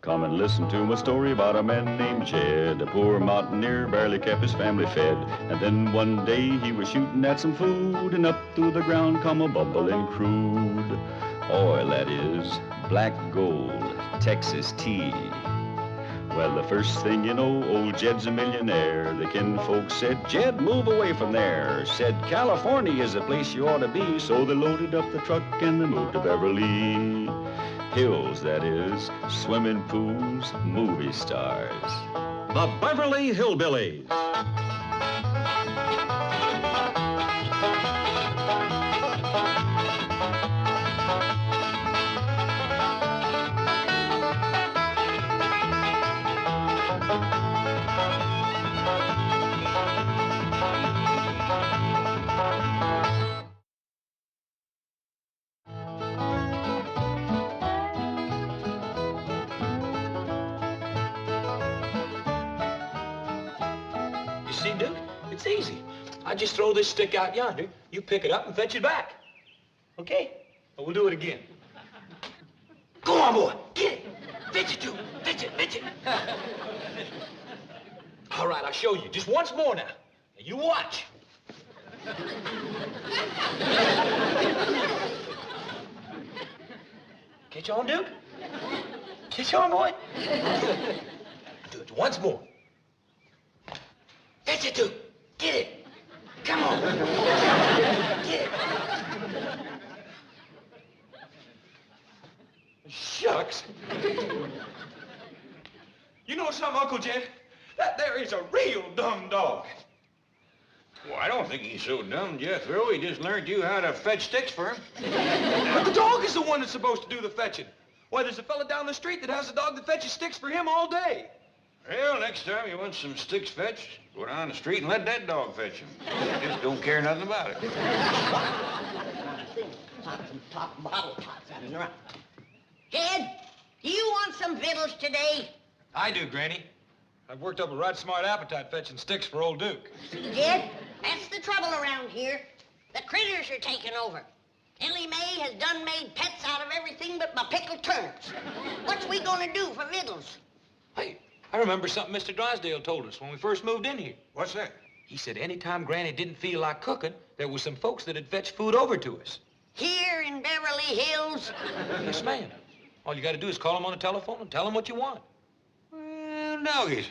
Come and listen to my story about a man named Jed. A poor mountaineer barely kept his family fed. And then one day he was shooting at some food, and up through the ground come a bubbling crude oil, that is, black gold, Texas tea. Well, the first thing you know, old Jed's a millionaire. The kinfolks said, Jed, move away from there. Said, California is the place you ought to be. So they loaded up the truck and they moved to Beverly Hills, that is, swimming pools, movie stars. The Beverly Hillbillies. You see, Duke, it's easy. I just throw this stick out yonder, you pick it up and fetch it back. Okay? Well, we'll do it again. Go on, boy, get it. Fetch it, Duke. Fetch it, fetch it. All right, I'll show you. Just once more now. Now you watch. Catch on, Duke? Catch on, boy? Do it once more. Fetch it, Duke. Get it. Come on. Get it. Shucks. You know something, Uncle Jed? That there is a real dumb dog. Well, I don't think he's so dumb, Jethro. He just learned you how to fetch sticks for him. But the dog is the one that's supposed to do the fetching. Why, there's a fella down the street that has a dog that fetches sticks for him all day. Well, next time you want some sticks fetched, go down the street and let that dog fetch them. He just don't care nothing about it. Top bottle tops out around. Jed, do you want some victuals today? I do, Granny. I've worked up a right smart appetite fetching sticks for old Duke. See, Jed, that's the trouble around here. The critters are taking over. Ellie Mae has done made pets out of everything but my pickled turnips. What's we gonna do for victuals? Hey, I remember something Mr. Drysdale told us when we first moved in here. What's that? He said anytime Granny didn't feel like cooking, there was some folks that'd fetch food over to us. Here in Beverly Hills? Yes, ma'am. All you gotta do is call them on the telephone and tell them what you want. Well, doggies.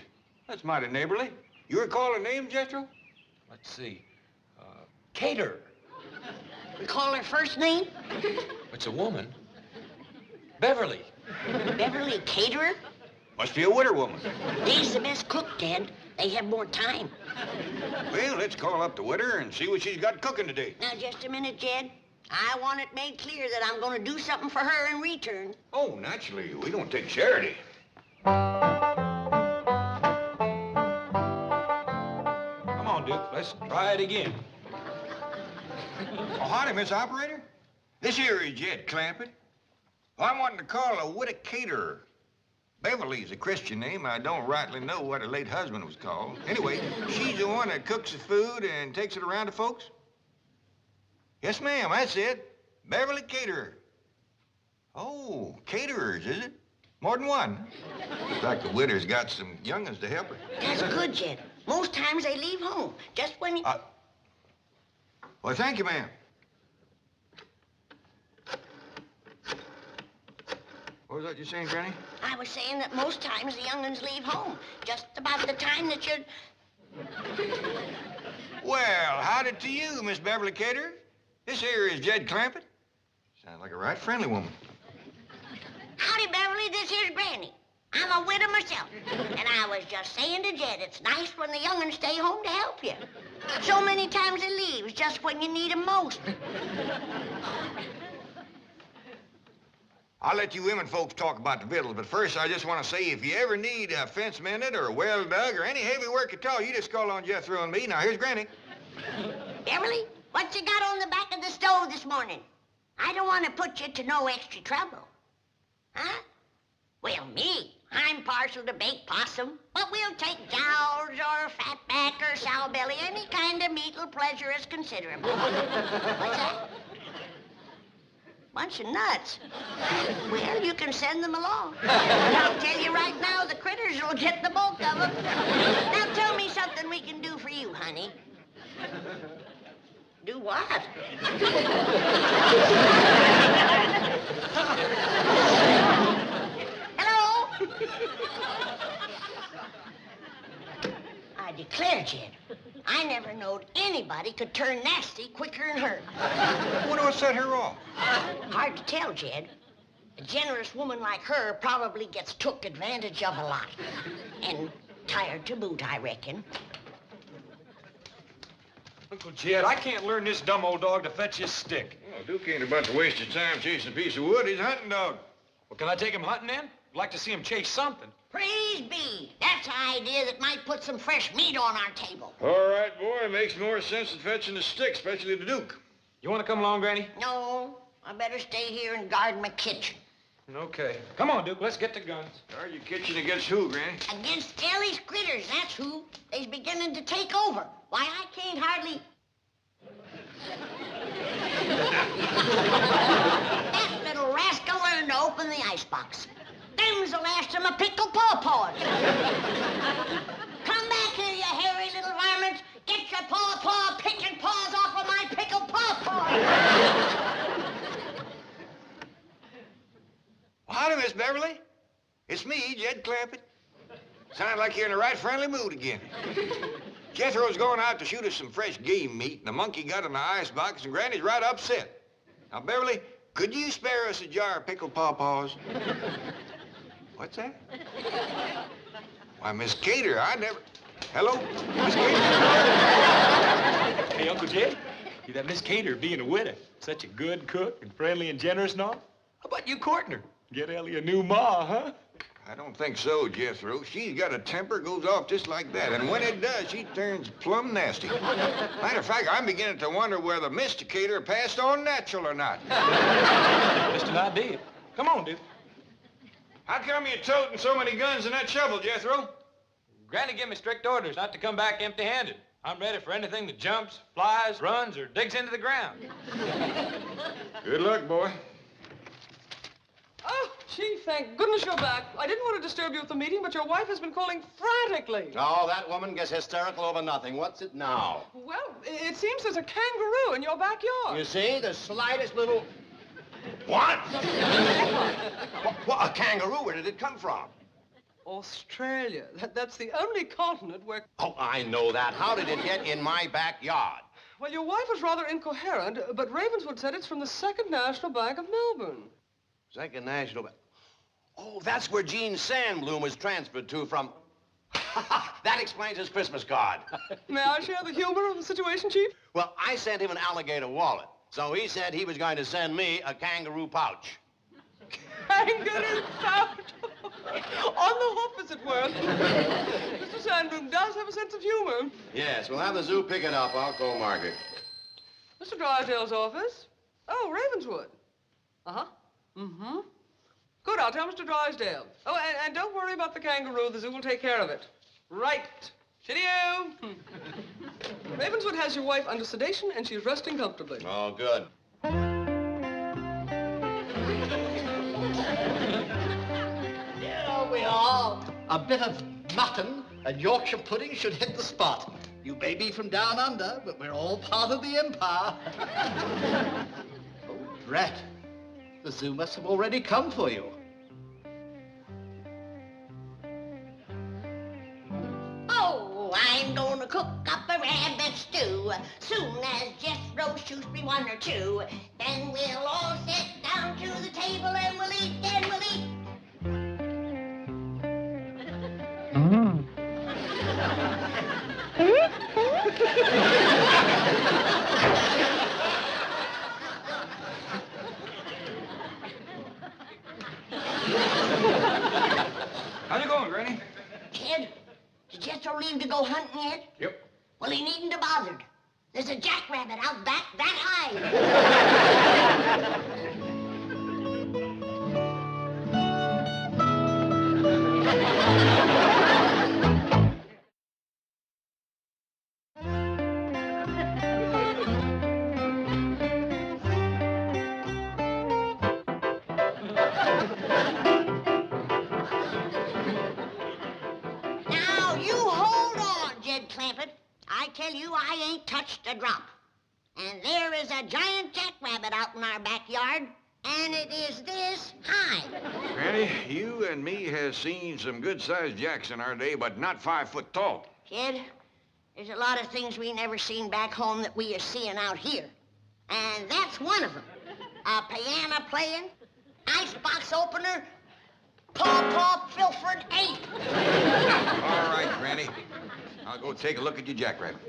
That's mighty neighborly. You recall her name, Jethro? Let's see. Cater. We call her first name? It's a woman. Beverly. Beverly Caterer? Must be a widow woman. They's the best cook, Dad. They have more time. Well, let's call up the widow and see what she's got cooking today. Now, just a minute, Jed. I want it made clear that I'm gonna do something for her in return. Oh, naturally. We don't take charity. Come on, Duke. Let's try it again. Oh, howdy, Miss Operator. This here is Jed Clampett. I'm wanting to call a widow caterer. Beverly's a Christian name. I don't rightly know what her late husband was called. Anyway, she's the one that cooks the food and takes it around to folks. Yes, ma'am, that's it. Beverly Caterer. Oh, caterers, is it? More than one. Looks like the widow's got some young'uns to help her. That's good, Jed. Most times they leave home, just when you... Well, thank you, ma'am. What was that you saying, Granny? I was saying that most times the young'uns leave home, just about the time that you're... Well, howdy to you, Miss Beverly Caterer. This here is Jed Clampett. Sounds like a right friendly woman. Howdy, Beverly, this here's Granny. I'm a widow myself. And I was just saying to Jed, it's nice when the young'uns stay home to help you. So many times they leave just when you need 'em most. I'll let you women folks talk about the victuals, but first I just want to say if you ever need a fence mended or a well dug or any heavy work at all, you just call on Jethro and me. Now, here's Granny. Beverly, what you got on the back of the stove this morning? I don't want to put you to no extra trouble. Huh? Well, me, I'm partial to baked possum, but we'll take jowls or fatback or sow belly, any kind of meat'll pleasure us considerable. What's that? Bunch of nuts. Well, you can send them along. But I'll tell you right now, the critters will get the bulk of them. Now tell me something we can do for you, honey. Do what? Hello? I declare, Jed, I never knowed anybody could turn nasty quicker than her. Wonder what set her off? Hard to tell, Jed. A generous woman like her probably gets took advantage of a lot. And tired to boot, I reckon. Uncle Jed, I can't learn this dumb old dog to fetch his stick. Well, Duke ain't about to waste his time chasing a piece of wood. He's a hunting dog. Well, can I take him hunting then? I'd like to see him chase something. Praise be. That's an idea that might put some fresh meat on our table. All right, boy. It makes more sense than fetching the stick, especially the Duke. You want to come along, Granny? No, I better stay here and guard my kitchen. Okay. Come on, Duke. Let's get the guns. Guard your kitchen against who, Granny? Against Ellie's critters, that's who. They's beginning to take over. Why, I can't hardly... That little rascal learned to open the icebox. Them's the last of my pickled pawpaws. Come back here, you hairy little varmints. Get your paw picking paws off of my pickled pawpaws. Well, howdy, Miss Beverly. It's me, Jed Clampett. Sounds like you're in the right friendly mood again. Jethro's going out to shoot us some fresh game meat, and the monkey got in the icebox, and Granny's right upset. Now, Beverly, could you spare us a jar of pickled pawpaws? What's that? Why, Miss Cater, I never... Hello? Miss Cater? Hey, Uncle Jed, see that Miss Cater being a widow. Such a good cook and friendly and generous and all. How about you courting her? Get Ellie a new ma, huh? I don't think so, Jethro. She's got a temper, goes off just like that. And when it does, she turns plumb nasty. Matter of fact, I'm beginning to wonder whether Mr. Cater passed on natural or not. Just an idea. Come on, dude. How come you're toting so many guns in that shovel, Jethro? Granny gave me strict orders not to come back empty-handed. I'm ready for anything that jumps, flies, runs, or digs into the ground. Good luck, boy. Oh, gee, thank goodness you're back. I didn't want to disturb you at the meeting, but your wife has been calling frantically. Oh, that woman gets hysterical over nothing. What's it now? Well, it seems there's a kangaroo in your backyard. You see, the slightest little... What? What? A kangaroo? Where did it come from? Australia. That's the only continent where... Oh, I know that. How did it get in my backyard? Well, your wife was rather incoherent, but Ravenswood said it's from the Second National Bank of Melbourne. Second National Bank. Oh, that's where Gene Sandbloom was transferred to from... That explains his Christmas card. May I share the humor of the situation, Chief? Well, I sent him an alligator wallet, so he said he was going to send me a kangaroo pouch. Kangaroo pouch? On the hoof, as it were. Mr. Sandbloom does have a sense of humor. Yes, we'll have the zoo pick it up. I'll call Margaret. Mr. Drysdale's office? Oh, Ravenswood. Uh-huh. Mm-hmm. Good, I'll tell Mr. Drysdale. Oh, and don't worry about the kangaroo. The zoo will take care of it. Right. Cheerio. Ravenswood has your wife under sedation, and she's resting comfortably. Oh, good. Here we are. A bit of mutton and Yorkshire pudding should hit the spot. You may be from down under, but we're all part of the empire. Oh, Brett. The zoo must have already come for you. Oh, I'm gonna cook up a rabbit stew. Soon as Jethro shoots me one or two, then we'll all sit down to the table and we'll eat and we'll eat. How's it going, Granny? Jed, did Jethro leave to go hunting yet? Yep. Well, he needn't have bothered. There's a jackrabbit out back that high. Jed Clampett. I tell you, I ain't touched a drop. And there is a giant jackrabbit out in our backyard, and it is this high. Granny, you and me has seen some good-sized jacks in our day, but not 5 foot tall. Jed, there's a lot of things we never seen back home that we are seeing out here. And that's one of them. A piano playing, icebox opener, paw Filford ape. All right, Granny. I'll go take a look at your jackrabbit.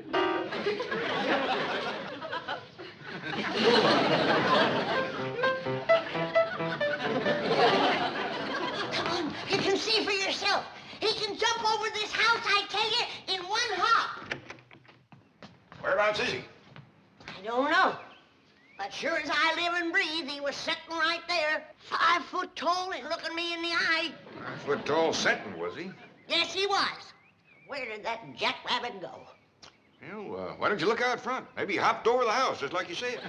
Come on, you can see for yourself. He can jump over this house, I tell you, in one hop. Whereabouts is he? I don't know. But sure as I live and breathe, he was sitting right there, 5 foot tall and looking me in the eye. 5 foot tall setting, was he? Yes, he was. Where did that jackrabbit go? Well, why don't you look out front? Maybe he hopped over the house, just like you said.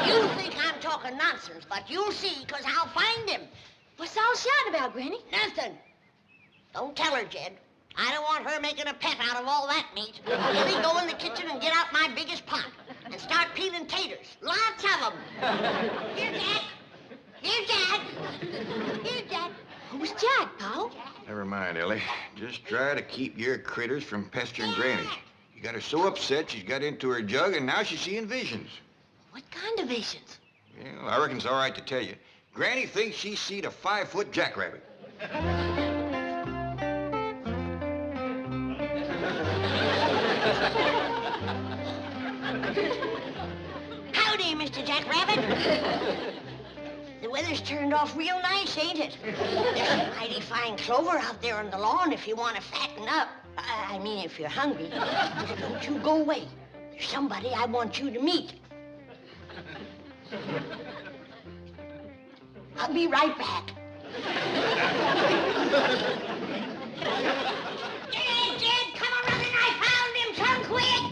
You think I'm talking nonsense, but you'll see, because I'll find him. What's all shouting about, Granny? Nothing. Don't tell her, Jed. I don't want her making a pet out of all that meat. Billy, go in the kitchen and get out my biggest pot and start peeling taters. Lots of them. Here, Jack. Here, Jack. Here, Jack. Who's Jack, Paul? Never mind, Ellie. Just try to keep your critters from pestering Granny. You got her so upset she's got into her jug, and now she's seeing visions. What kind of visions? Well, I reckon it's all right to tell you. Granny thinks she seen a 5 foot jackrabbit. Howdy, Mr. Jackrabbit. The weather's turned off real nice, ain't it? There's some mighty fine clover out there on the lawn if you want to fatten up. I mean, if you're hungry. Now, don't you go away. There's somebody I want you to meet. I'll be right back. Jed, come a running. I found him. Come quick.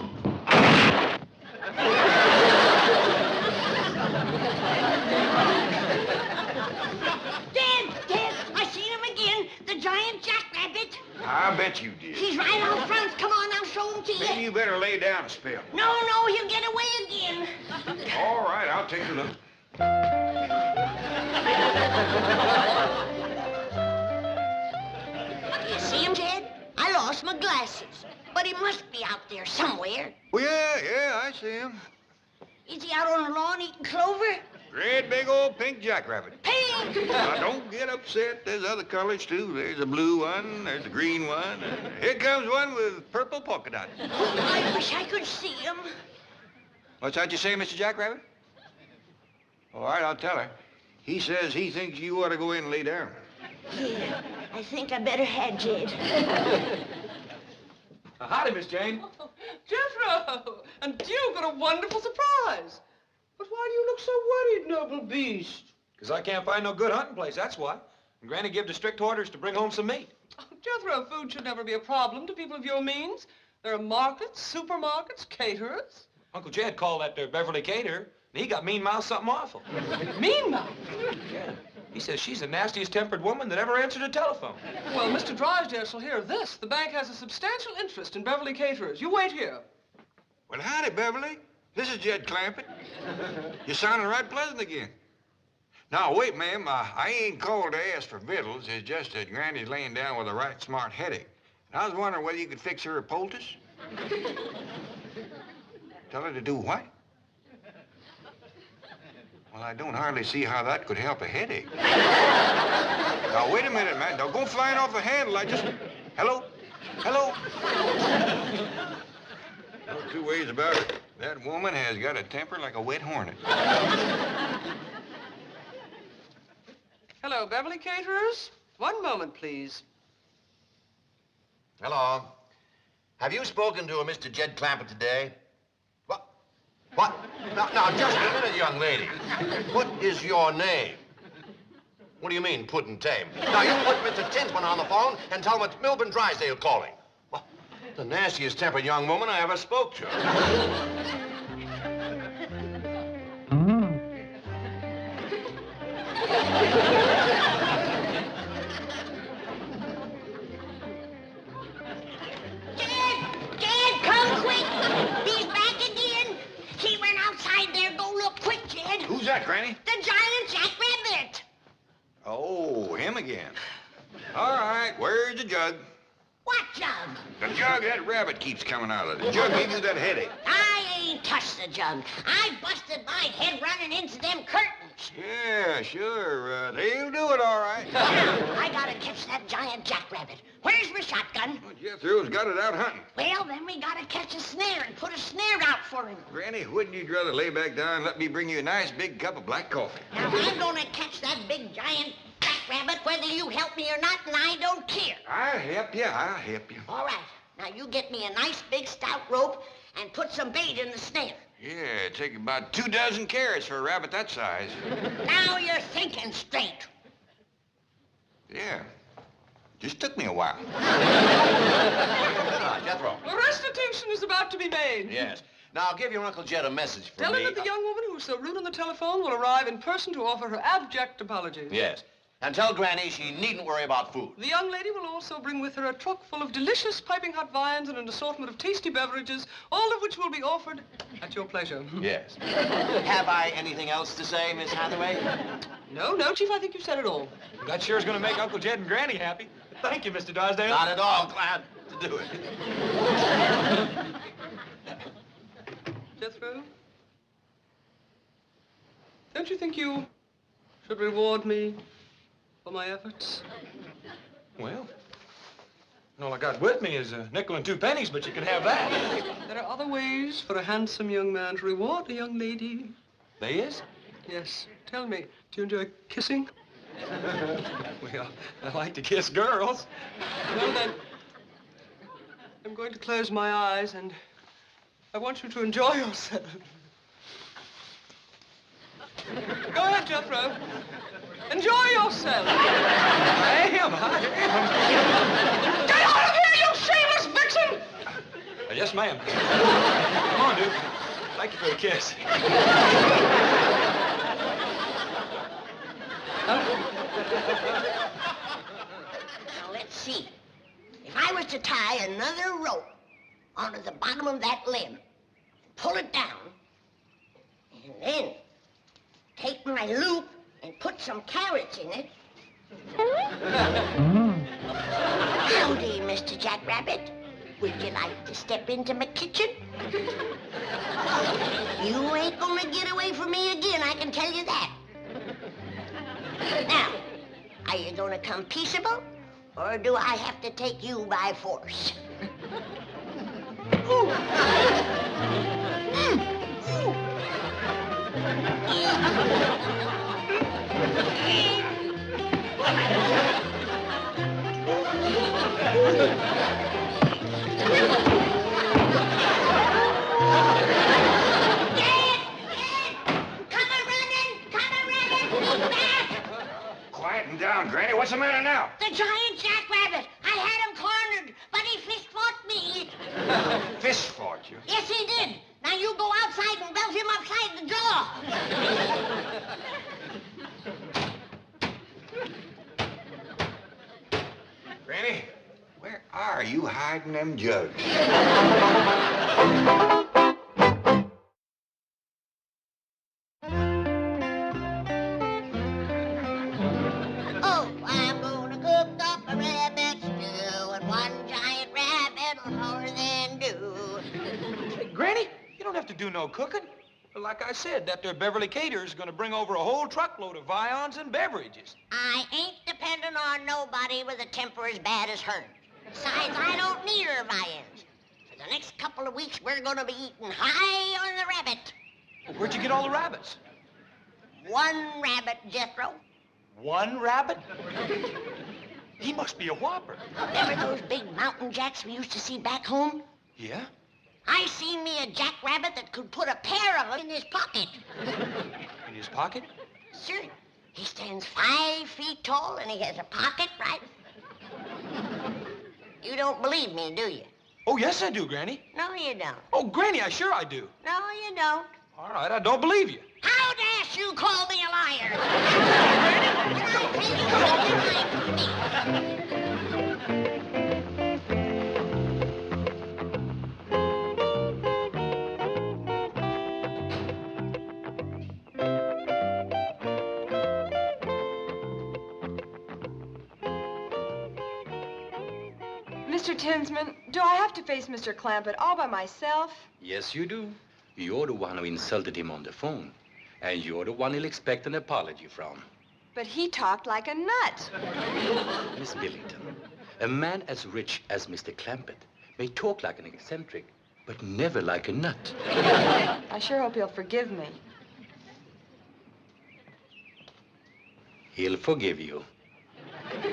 Dad, I seen him again. The giant jackrabbit. I bet you did. He's right out front. Come on, I'll show him to you. Maybe you better lay down a spell. No, he'll get away again. All right, I'll take a look. You see him, Jed? I lost my glasses. But he must be out there somewhere. Well, yeah, I see him. Is he out on the lawn eating clover? Great big old pink jackrabbit. Pink! Now, don't get upset. There's other colors, too. There's a blue one, there's a green one. Here comes one with purple polka dots. I wish I could see him. What's that you say, Mr. Jackrabbit? All right, I'll tell her. He says he thinks you ought to go in and lay down. Yeah, I think I better had Jed. Howdy, Miss Jane. Oh, Jethro! And you got a wonderful surprise. But why do you look so worried, noble beast? Because I can't find no good hunting place, that's why. And Granny gave the strict orders to bring home some meat. Oh, Jethro, food should never be a problem to people of your means. There are markets, supermarkets, caterers. Uncle Jed called that there Beverly caterer, and he got mean-mouthed something awful. Mean-mouthed? Yeah. He says she's the nastiest tempered woman that ever answered a telephone. Well, Mr. Drysdale shall hear this. The bank has a substantial interest in Beverly caterers. You wait here. Well, howdy, Beverly. This is Jed Clampett. You're sounding right pleasant again. Now, wait, ma'am. I ain't called to ask for victuals. It's just that Granny's laying down with a right smart headache. And I was wondering whether you could fix her a poultice. Tell her to do what? Well, I don't hardly see how that could help a headache. Now, wait a minute, man. Don't go flying off the handle. Hello? Hello? No two ways about it. That woman has got a temper like a wet hornet. Hello, Beverly caterers. One moment, please. Hello. Have you spoken to a Mr. Jed Clampett today? What? Now, just a minute, young lady. What is your name? What do you mean, put and tame? Now, you put Mr. Tinsman on the phone and tell him it's Milburn Drysdale calling. Well, the nastiest tempered young woman I ever spoke to. Jed, that, Granny? The giant jackrabbit. Oh, him again. All right, where's the jug? What jug? The jug that rabbit keeps coming out of. The jug gave you that headache. I ain't touched the jug. I busted my head running into them curtains. Yeah, sure. They'll do it all right. I gotta catch that giant jackrabbit. Where's my shotgun? Well, Jethro's got it out hunting. Well, then we gotta catch a snare and put a snare out for him. Granny, wouldn't you rather lay back down and let me bring you a nice big cup of black coffee? Now, I'm gonna catch that big giant jackrabbit whether you help me or not, and I don't care. I'll help you. I'll help you. All right. Now, you get me a nice big stout rope and put some bait in the snare. Yeah, take about 24 carrots for a rabbit that size. Now you're thinking straight. Yeah. Just took me a while. Jethro. Restitution is about to be made. Yes. Now, give your Uncle Jed a message for Tell me. him that the young woman who was so rude on the telephone will arrive in person to offer her abject apologies. Yes. And tell Granny she needn't worry about food. The young lady will also bring with her a truck full of delicious piping hot viands and an assortment of tasty beverages, all of which will be offered at your pleasure. Yes. Have I anything else to say, Miss Hathaway? No, Chief, I think you said it all. That sure is going to make Uncle Jed and Granny happy. Thank you, Mr. Drysdale. Not at all. Glad to do it. Jethro? Don't you think you should reward me for my efforts? Well, all I got with me is a nickel and 2 pennies, but you can have that. There are other ways for a handsome young man to reward a young lady. There is? Yes. Tell me, do you enjoy kissing? Well, I like to kiss girls. Well, then, I'm going to close my eyes, and I want you to enjoy yourself. Go ahead, Jethro. Enjoy yourself. I am. Get out of here, you shameless vixen! Yes, ma'am. Come on, dude. Thank you for the kiss. Now, let's see. If I was to tie another rope onto the bottom of that limb, pull it down, and then take my loop and put some carrots in it. Howdy, Mr. Jackrabbit. Would you like to step into my kitchen? You ain't gonna get away from me again, I can tell you that. Now, are you gonna come peaceable, or do I have to take you by force? Ooh. Quieten down, Granny. What's the matter now? The giant jackrabbit. I had him cornered, but he fist-fought me. Fist fought you. Yes, he did. Now you go outside and belt him upside the jaw. Granny, where are you hiding them jugs? Oh, I'm gonna cook up a rabbit stew, and one giant rabbit will more than do. Hey, Granny, you don't have to do no cooking. Like I said, that there Beverly caterer's going to bring over a whole truckload of viands and beverages. I ain't depending on nobody with a temper as bad as hers. Besides, I don't need her viands. For the next couple of weeks, we're gonna be eating high on the rabbit. Where'd you get all the rabbits? One rabbit, Jethro. One rabbit? He must be a whopper. Remember those big mountain jacks we used to see back home? Yeah? I seen me a jackrabbit that could put a pair of them in his pocket. In his pocket? Sure. He stands 5 feet tall and he has a pocket right. You don't believe me, do you? Oh, yes, I do, Granny. No, you don't. Oh, Granny, I sure I do. No, you don't. All right, I don't believe you. How dare you call me a liar? And I'll pay you $50 for me. Mr. Tinsman, do I have to face Mr. Clampett all by myself? Yes, you do. You're the one who insulted him on the phone. And you're the one he'll expect an apology from. But he talked like a nut. Miss Billington, a man as rich as Mr. Clampett may talk like an eccentric, but never like a nut. I sure hope he'll forgive me. He'll forgive you.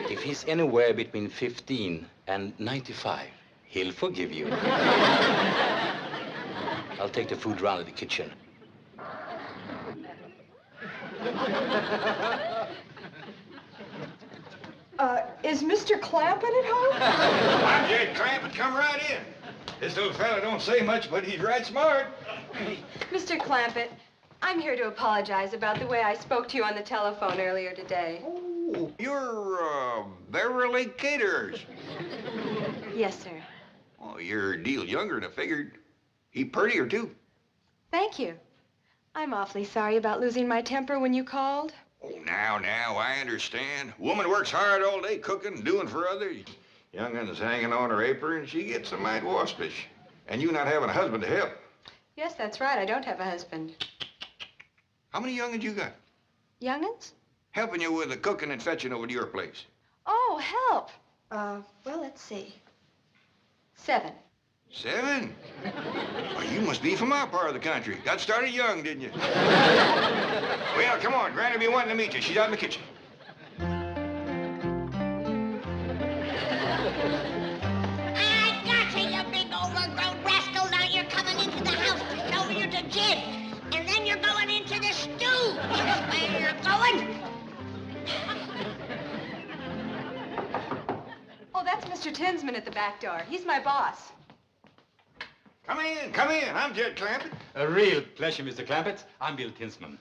If he's anywhere between 15 and 95, he'll forgive you. I'll take the food round to the kitchen. Is Mr. Clampett at home? I'm Jed Clampett. Come right in. This little fella don't say much, but he's right smart. Mr. Clampett, I'm here to apologize about the way I spoke to you on the telephone earlier today. Oh, you're, Beverly Caterers. Yes, sir. Oh, you're a deal younger than I figured. He prettier, too. Thank you. I'm awfully sorry about losing my temper when you called. Oh, now, I understand. Woman works hard all day cooking and doing for others. Young'un's hanging on her apron, she gets a mite waspish. And you not having a husband to help. Yes, that's right. I don't have a husband. How many young'uns you got? Young'uns? Helping you with the cooking and fetching over to your place. Oh, help. Well, let's see. 7. 7? Well, you must be from our part of the country. Got started young, didn't you? Well, come on. Granny will be wanting to meet you. She's out in the kitchen. I got you, you big overgrown rascal. Now you're coming into the house to show you to Jed. And then you're going into the stew. That's where you're going. Oh, that's Mr. Tinsman at the back door. He's my boss. Come in. I'm Jed Clampett. A real pleasure, Mr. Clampett. I'm Bill Tinsman.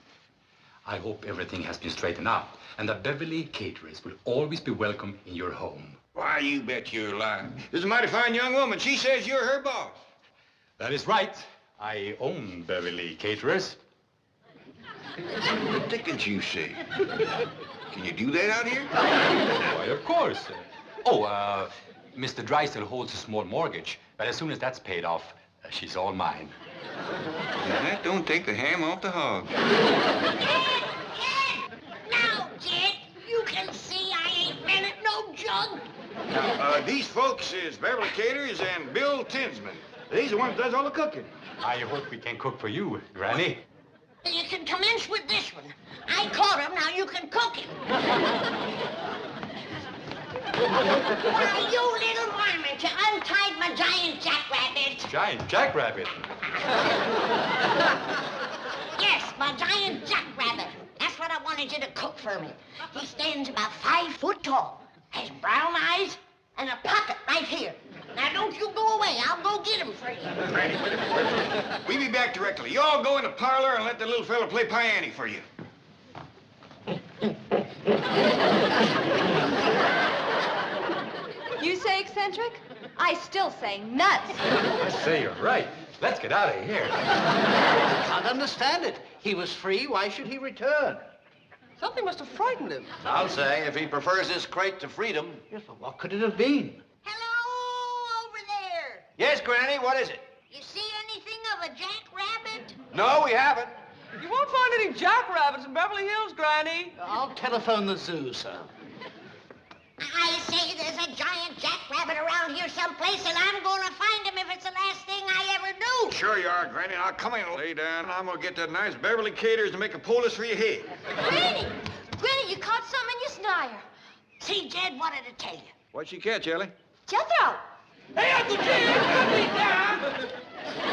I hope everything has been straightened out and that Beverly Caterers will always be welcome in your home. Why, you bet you're lying. This is a mighty fine young woman. She says you're her boss. That is right. I own Beverly Caterers. What dickens you say? Can you do that out here? Why, of course. Mr. Drysdale holds a small mortgage, but as soon as that's paid off, she's all mine. Now, that don't take the ham off the hog. Now, Jed, you can see I ain't been at no jug. Now, these folks is Beverly Caterers and Bill Tinsman. These are the ones that does all the cooking. I hope we can cook for you, Granny. You can commence with this one. I caught him, now you can cook him. Why, you little varmint, you untied my giant jackrabbit. Giant jackrabbit? Yes, my giant jackrabbit. That's what I wanted you to cook for me. He stands about 5 foot tall, has brown eyes, and a pocket right here. Now, don't you go away. I'll go get him for you. Granny, we'll be back directly. You all go in the parlor and let the little fella play piano for you. You say eccentric? I still say nuts. I say you're right. Let's get out of here. I can't understand it. He was free. Why should he return? Something must have frightened him. I'll say, if he prefers his crate to freedom. Yes, but what could it have been? Hello, over there. Yes, Granny, what is it? You see anything of a jackrabbit? No, we haven't. You won't find any jackrabbits in Beverly Hills, Granny. I'll telephone the zoo, sir. I say there's a giant jackrabbit around here someplace, and I'm going to find him if it's the last thing I ever do. Sure you are, Granny. Now, come in, lay down. I'm going to get that nice Beverly Caterers to make a poultice for your head. Granny! Granny, you caught something in your snire. See, Jed wanted to tell you. What'd she catch, Ellie? Jethro! Hey, Uncle Jed! Cut me down!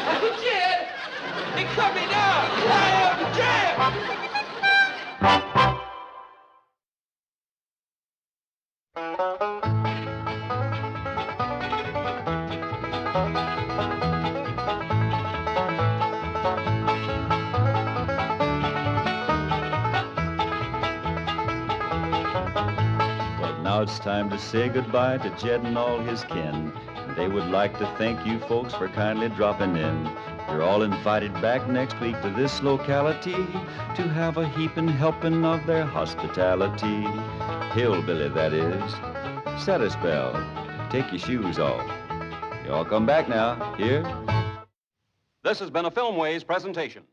Uncle Jed! They cut me down! Why, Uncle Jed! Now it's time to say goodbye to Jed and all his kin. They would like to thank you folks for kindly dropping in. You're all invited back next week to this locality to have a heaping helping of their hospitality. Hillbilly, that is. Set a spell. take your shoes off. You all come back now. Here. This has been a Filmways presentation.